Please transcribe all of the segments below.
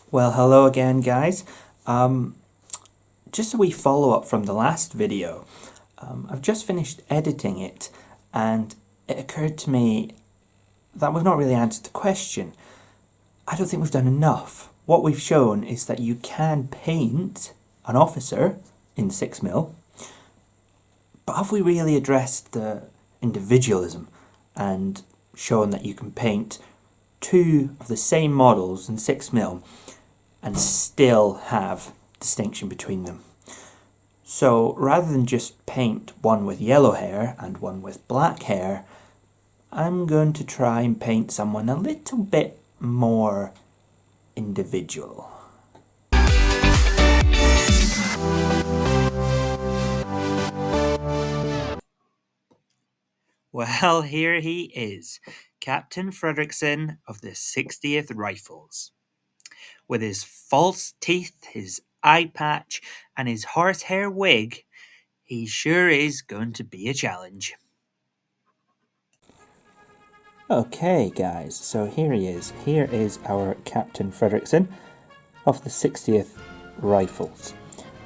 Well, hello again, guys. Just a wee follow-up from the last video. I've just finished editing it, and it occurred to me that we've not really answered the question. I don't think we've done enough. What we've shown is that you can paint an officer in 6mm, but have we really addressed the individualism and shown that you can paint two of the same models in 6mm and still have distinction between them? So rather than just paint one with yellow hair and one with black hair, I'm going to try and paint someone a little bit more individual. Well, here he is, Captain Frederickson of the 60th Rifles. With his false teeth, his eye patch, and his horsehair wig, he sure is going to be a challenge. Okay, guys, so here he is. Here is our Captain Frederickson of the 60th Rifles.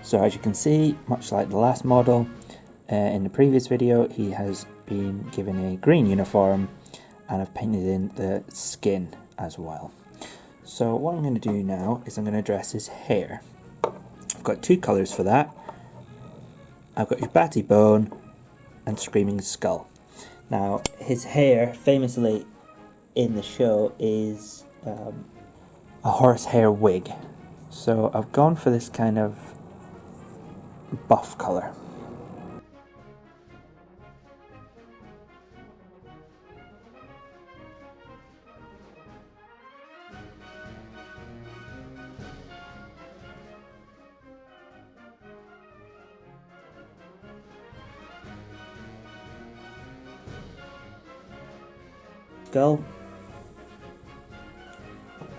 So as you can see, much like the last model, in the previous video, he has been given a green uniform, and I've painted in the skin as well. So what I'm going to do now is I'm going to address his hair. I've got two colours for that. I've got your Batty Bone and Screaming Skull. Now, his hair, famously in the show, is a horsehair wig. So I've gone for this kind of buff colour. Skull.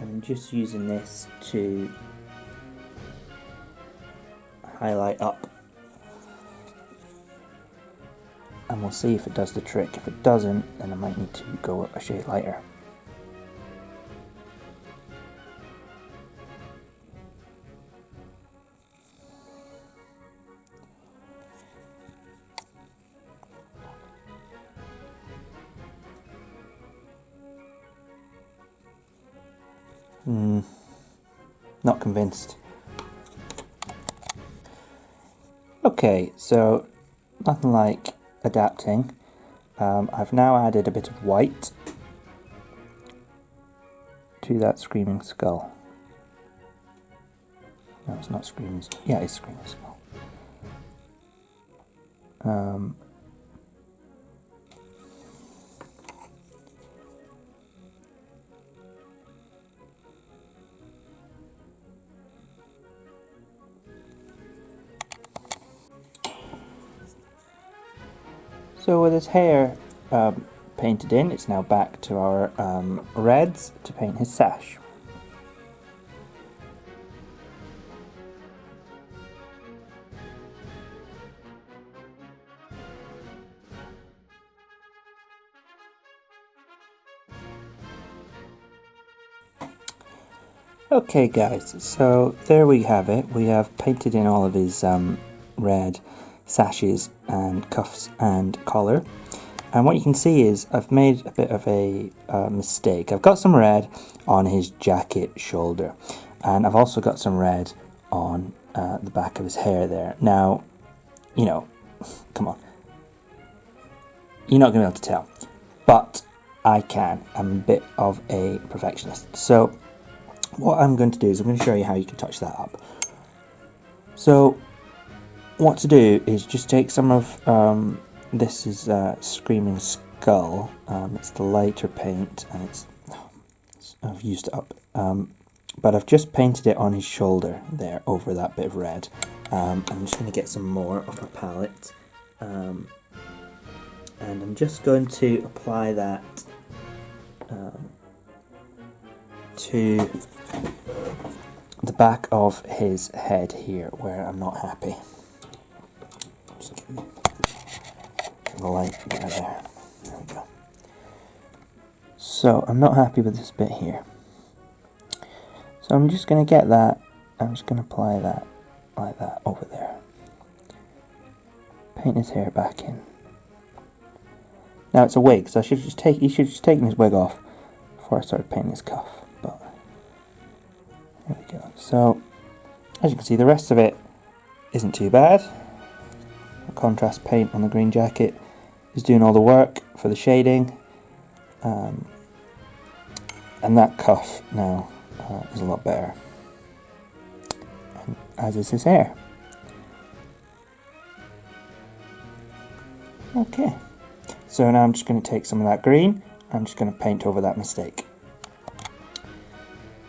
I'm just using this to highlight up, and we'll see if it does the trick. If it doesn't, then I might need to go a shade lighter. Not convinced. Okay, so nothing like adapting. I've now added a bit of white to that Screaming Skull. No, it's not Screaming Skull. Yeah, it's Screaming Skull. So with his hair painted in, it's now back to our reds to paint his sash. Okay guys, so there we have it. We have painted in all of his red sashes and cuffs and collar, and what you can see is I've made a bit of a mistake. I've got some red on his jacket shoulder, and I've also got some red on the back of his hair there. Now, you know, come on, you're not going to be able to tell, but I can. I'm a bit of a perfectionist. So what I'm going to do is I'm going to show you how you can touch that up. So what to do is just take some of, this is Screaming Skull, it's the lighter paint, and I've used it up, but I've just painted it on his shoulder there over that bit of red. I'm just going to get some more of my palette, and I'm just going to apply that to the back of his head here, where I'm not happy. Just give the light there. There we go. So I'm not happy with this bit here. So So I'm just going to get that, I'm just going to apply that like that over there. Paint his hair back in. Now it's a wig, so he should have just taken his wig off before I started painting his cuff. But there we go. So as you can see, the rest of it isn't too bad. The contrast paint on the green jacket is doing all the work for the shading, and that cuff now is a lot better, and as is his hair. Okay, so now I'm just going to take some of that green, I'm just going to paint over that mistake.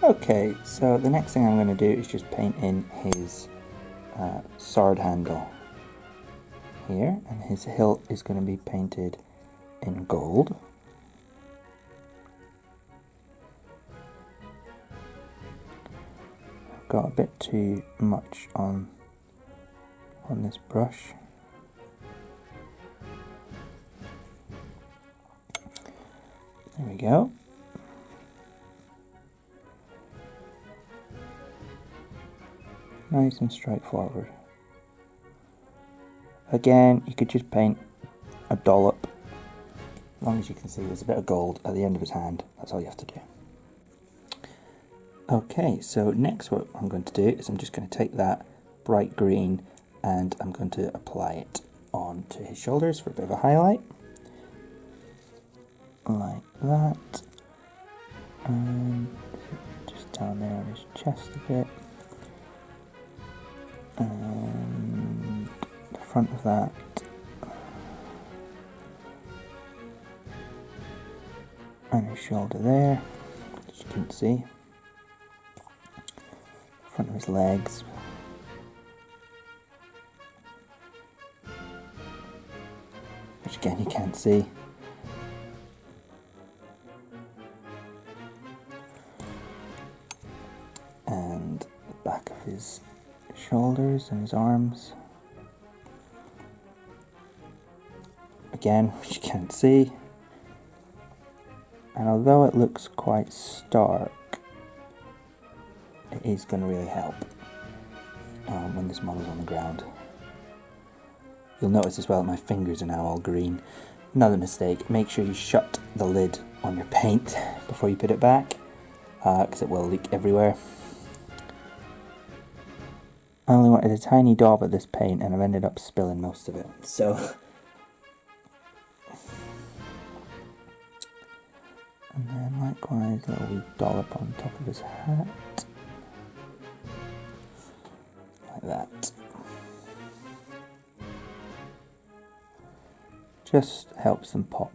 Okay, so the next thing I'm going to do is just paint in his sword handle here, and his hilt is going to be painted in gold. I've got a bit too much on this brush. There we go. Nice and straightforward. Again, you could just paint a dollop. As long as you can see there's a bit of gold at the end of his hand, that's all you have to do. Okay, so next what I'm going to do is I'm just going to take that bright green and I'm going to apply it onto his shoulders for a bit of a highlight. Like that. And just down there on his chest a bit. And the front of that. And his shoulder there, as you can see. Front of his legs. Which again you can't see. And the back of his shoulders and his arms. Again, which you can't see. And although it looks quite stark, it is going to really help when this model's on the ground. You'll notice as well that my fingers are now all green. Another mistake, make sure you shut the lid on your paint before you put it back, because it will leak everywhere. I only wanted a tiny daub of this paint and I've ended up spilling most of it. So, and then likewise a little wee dollop on top of his hat. Like that. Just helps them pop.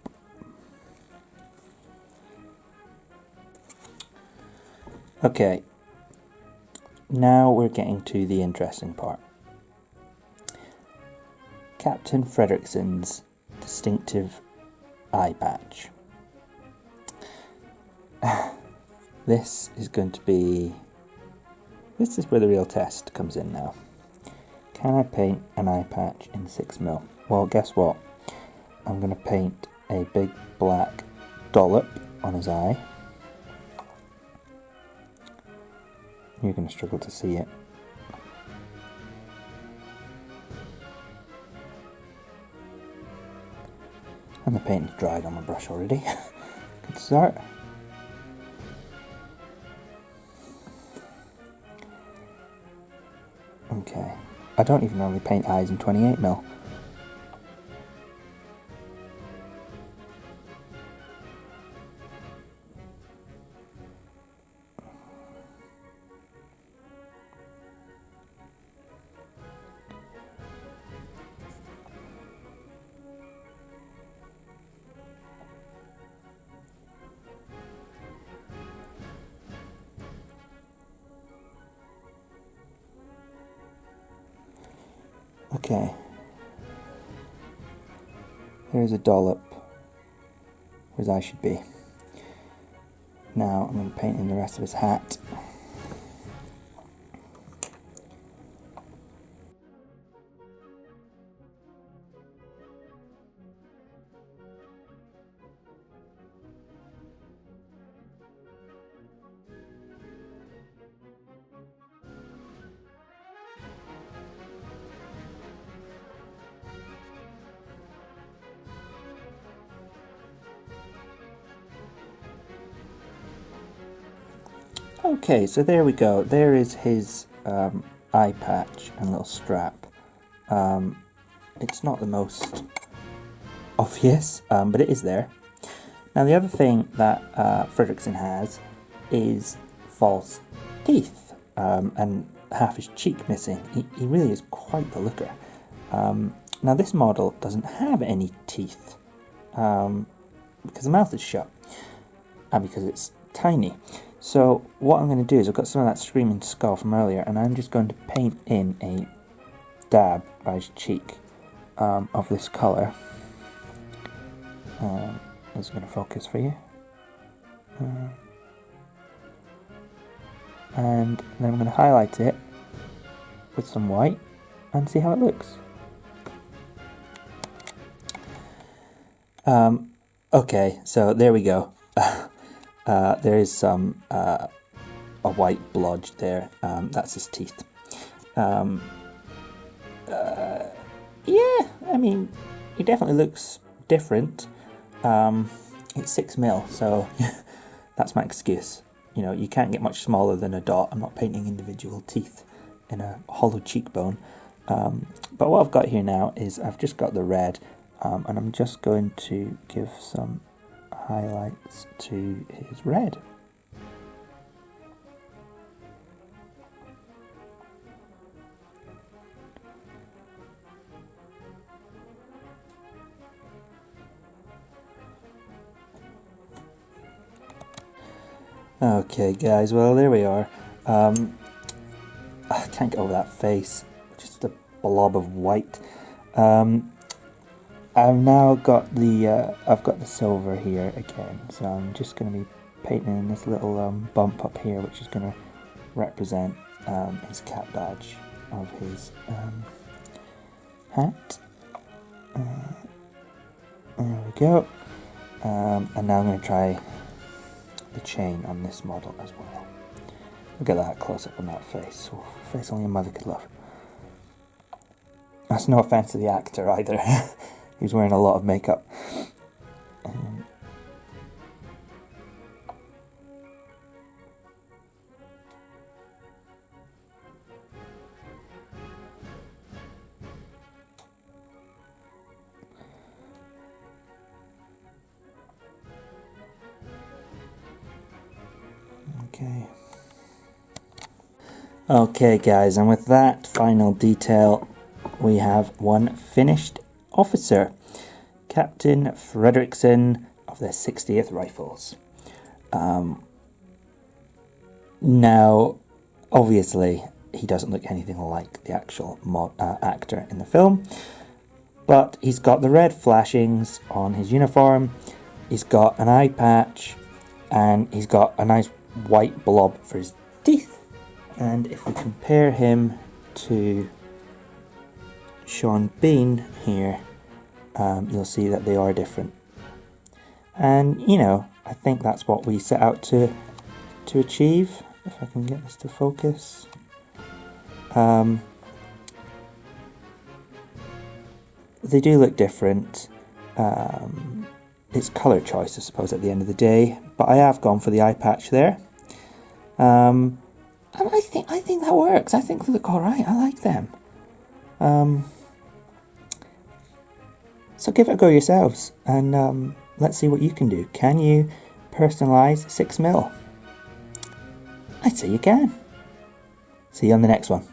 Okay, now we're getting to the interesting part. Captain Frederickson's distinctive eye patch. This is where the real test comes in now. Can I paint an eye patch in 6mm? Well, guess what? I'm going to paint a big black dollop on his eye. You're going to struggle to see it. And the paint's dried on my brush already. Good start. Okay. I don't even normally paint eyes in 28mm. Okay, there's a dollop where his eye should be. Now I'm going to paint in the rest of his hat. Okay, so there we go. There is his eye patch and little strap. It's not the most obvious, but it is there. Now the other thing that Frederickson has is false teeth and half his cheek missing. He really is quite the looker. Now this model doesn't have any teeth because the mouth is shut and because it's tiny. So what I'm going to do is I've got some of that screaming skull from earlier, and I'm just going to paint in a dab by his cheek of this colour. It's going to focus for you. And then I'm going to highlight it with some white and see how it looks. Okay, so there we go. There is some a white blodge there. That's his teeth. Yeah, I mean, he definitely looks different. It's 6mm, so that's my excuse. You know, you can't get much smaller than a dot. I'm not painting individual teeth in a hollow cheekbone. But what I've got here now is I've just got the red, and I'm just going to give some highlights to his red. Okay guys, well there we are. I can't get over that face, just a blob of white. I've now got the I've got the silver here again, so I'm just going to be painting in this little bump up here, which is going to represent his cap badge of his hat. There we go. And now I'm going to try the chain on this model as well. Look at that close up on that face. Oh, face only a mother could love. That's no offense to the actor either. He's wearing a lot of makeup. Okay guys, and with that final detail we have one finished officer, Captain Frederickson of the 60th Rifles. Now obviously he doesn't look anything like the actual actor in the film, but he's got the red flashings on his uniform, he's got an eye patch, and he's got a nice white blob for his teeth. And if we compare him to Sean Bean here, you'll see that they are different. And you know, I think that's what we set out to achieve. If I can get this to focus. They do look different. It's colour choice, I suppose, at the end of the day. But I have gone for the eye patch there. And I think that works. I think they look alright. I like them. So give it a go yourselves, and let's see what you can do. Can you personalise 6mm? I'd say you can. See you on the next one.